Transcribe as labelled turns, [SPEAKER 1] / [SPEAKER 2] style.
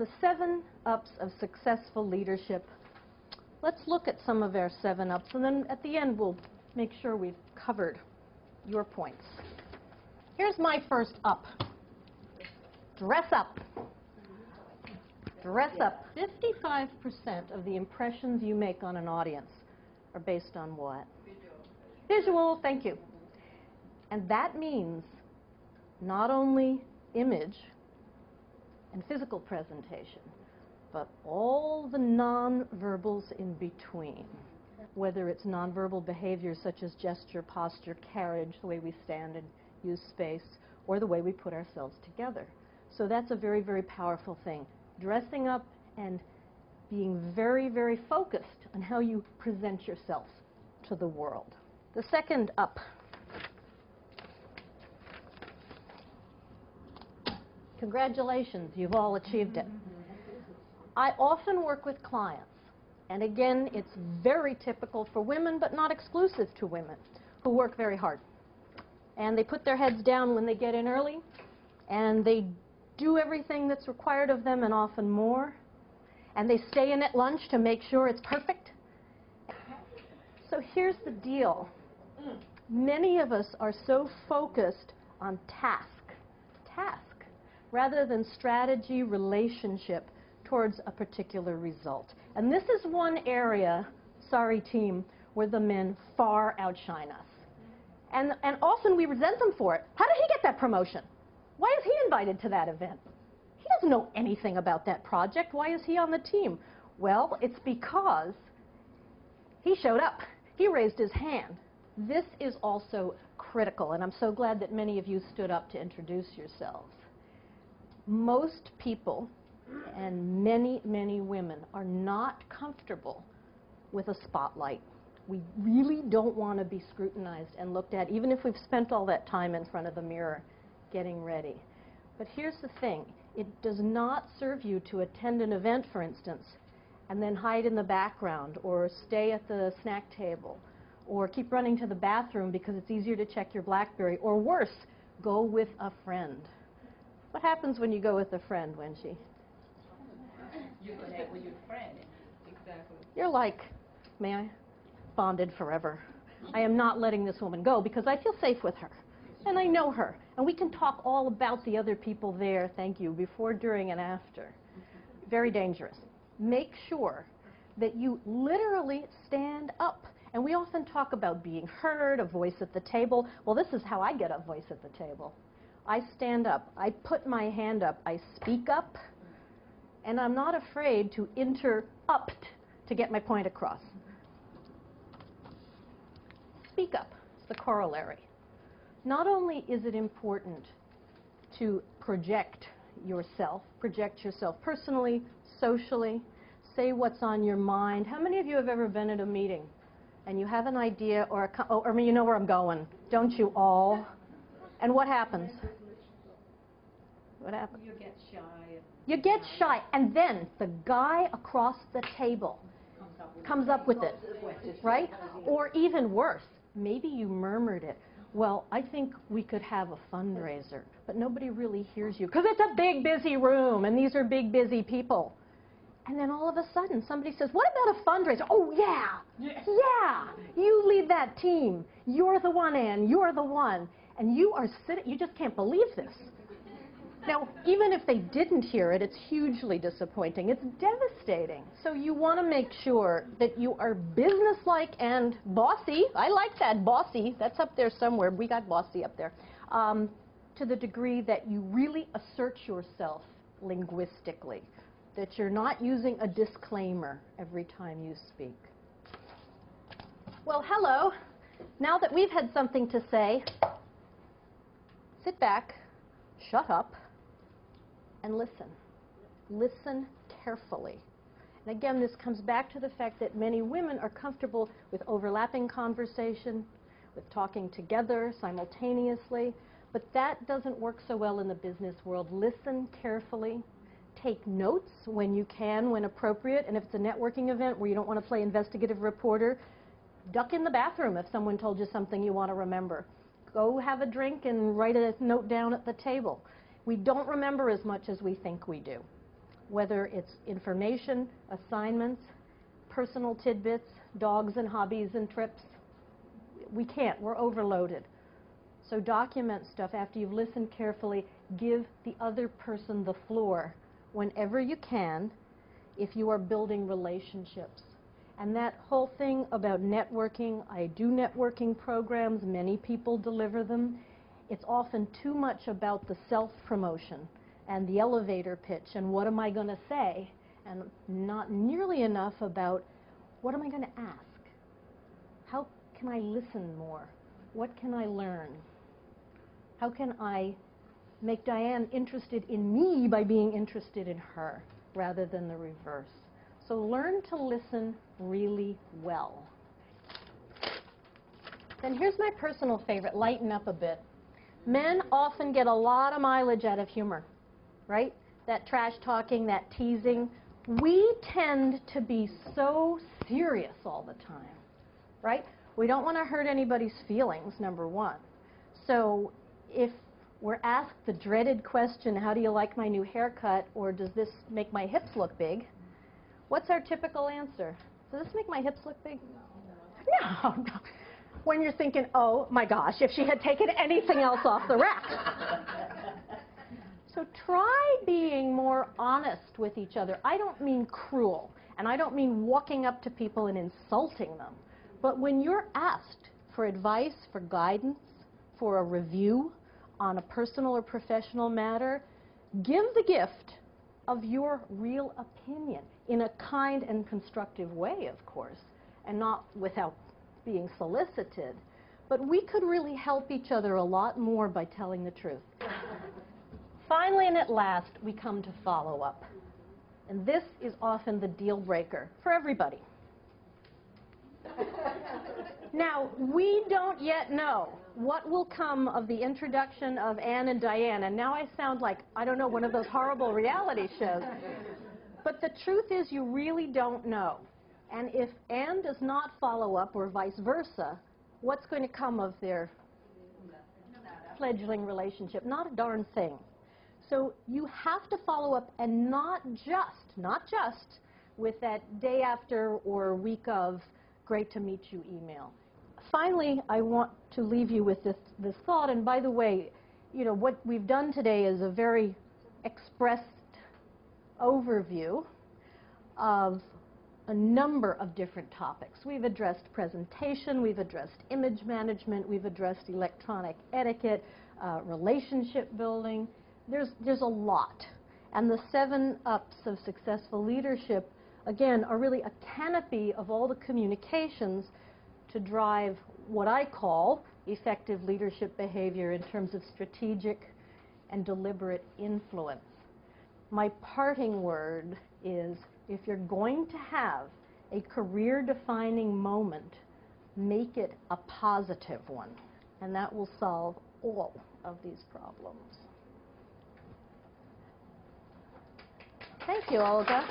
[SPEAKER 1] the 7 ups of successful leadership. Let's look at some of our 7 ups, and then at the end we'll make sure we've covered your points. Here's my first up. Dress up. Dress up. 55% of the impressions you make on an audience are based on what? Visual, thank you. And that means not only image and physical presentation, but all the nonverbals in between, whether it's nonverbal behaviors such as gesture, posture, carriage, the way we stand and use space, or the way we put ourselves together. So that's a very, very powerful thing. Dressing up and being very, very focused on how you present yourself to the world. The second up. Congratulations, you've all achieved it. I often work with clients, and again, it's very typical for women, but not exclusive to women, who work very hard. And they put their heads down when they get in early, and they do everything that's required of them and often more, and they stay in at lunch to make sure it's perfect. So here's the deal. Many of us are so focused on task, rather than strategy, relationship towards a particular result. And this is one area, sorry team, where the men far outshine us. And often we resent them for it. How did he get that promotion? Why is he invited to that event? He doesn't know anything about that project. Why is he on the team? Well, it's because he showed up. He raised his hand. This is also critical, and I'm so glad that many of you stood up to introduce yourselves. Most people, and many, many women, are not comfortable with a spotlight. We really don't want to be scrutinized and looked at, even if we've spent all that time in front of the mirror getting ready. But here's the thing. It does not serve you to attend an event, for instance, and then hide in the background or stay at the snack table or keep running to the bathroom because it's easier to check your BlackBerry, or worse, go with a friend. What happens when you go with a friend, Wenshi?
[SPEAKER 2] You connect with your friend. Exactly.
[SPEAKER 1] You're like, may I? Bonded forever. I am not letting this woman go because I feel safe with her. And I know her. And we can talk all about the other people there, thank you, before, during, and after. Very dangerous. Make sure that you literally stand up. And we often talk about being heard, a voice at the table. Well, this is how I get a voice at the table. I stand up. I put my hand up. I speak up. And I'm not afraid to interrupt to get my point across. Speak up. It's the corollary. Not only is it important to project yourself personally, socially, say what's on your mind. How many of you have ever been at a meeting and you have an idea or you know where I'm going? Don't you all? And what happens? What happens?
[SPEAKER 2] You get shy.
[SPEAKER 1] You get shy, and then the guy across the table comes up with it, right? Or even worse, maybe you murmured it. Well, I think we could have a fundraiser, but nobody really hears you because it's a big, busy room, and these are big, busy people. And then all of a sudden, somebody says, what about a fundraiser? Oh, yeah, yeah, you lead that team. You're the one, Ann, you're the one. And you are sitting, you just can't believe this. Now, even if they didn't hear it, it's hugely disappointing. It's devastating. So you want to make sure that you are businesslike and bossy. I like that, bossy. That's up there somewhere. We got bossy up there. To the degree that you really assert yourself linguistically, that you're not using a disclaimer every time you speak. Well, hello. Now that we've had something to say, sit back, shut up, and listen. Listen carefully. And again, this comes back to the fact that many women are comfortable with overlapping conversation, with talking together simultaneously, but that doesn't work so well in the business world. Listen carefully. Take notes when you can, when appropriate, and if it's a networking event where you don't want to play investigative reporter, duck in the bathroom if someone told you something you want to remember. Go have a drink and write a note down at the table. We don't remember as much as we think we do. whether it's information, assignments, personal tidbits, dogs and hobbies and trips. We can't. We're overloaded. So document stuff after you've listened carefully. Give the other person the floor whenever you can if you are building relationships. And that whole thing about networking, I do networking programs, many people deliver them. It's often too much about the self-promotion and the elevator pitch and what am I going to say, and not nearly enough about what am I going to ask? How can I listen more? What can I learn? How can I make Diane interested in me by being interested in her rather than the reverse? So learn to listen really well. Then here's my personal favorite, lighten up a bit. Men often get a lot of mileage out of humor, right? That trash talking, that teasing. We tend to be so serious all the time, right? We don't want to hurt anybody's feelings, number one. So if we're asked the dreaded question, how do you like my new haircut, or does this make my hips look big? What's our typical answer? Does this make my hips look big? No. When you're thinking, oh my gosh, if she had taken anything else off the rack. So try being more honest with each other. I don't mean cruel, and I don't mean walking up to people and insulting them. But when you're asked for advice, for guidance, for a review on a personal or professional matter, give the gift of your real opinion in a kind and constructive way, of course, and not without being solicited. But we could really help each other a lot more by telling the truth. Finally, and at last, we come to follow-up. And this is often the deal breaker for everybody. Now, we don't yet know what will come of the introduction of Anne and Diane. And now I sound like, I don't know, one of those horrible reality shows. But the truth is you really don't know. And if Anne does not follow up, or vice versa, what's going to come of their fledgling relationship? Not a darn thing. So you have to follow up, and not just with that day after or week of great to meet you email. Finally, I want to leave you with this thought, and by the way, you know, what we've done today is a very expressed overview of a number of different topics. We've addressed presentation, we've addressed image management, we've addressed electronic etiquette, relationship building. There's a lot. And the 7 Ups of successful leadership, again, are really a canopy of all the communications to drive what I call effective leadership behavior in terms of strategic and deliberate influence. My parting word is, if you're going to have a career-defining moment, make it a positive one, and that will solve all of these problems. Thank you, Olga.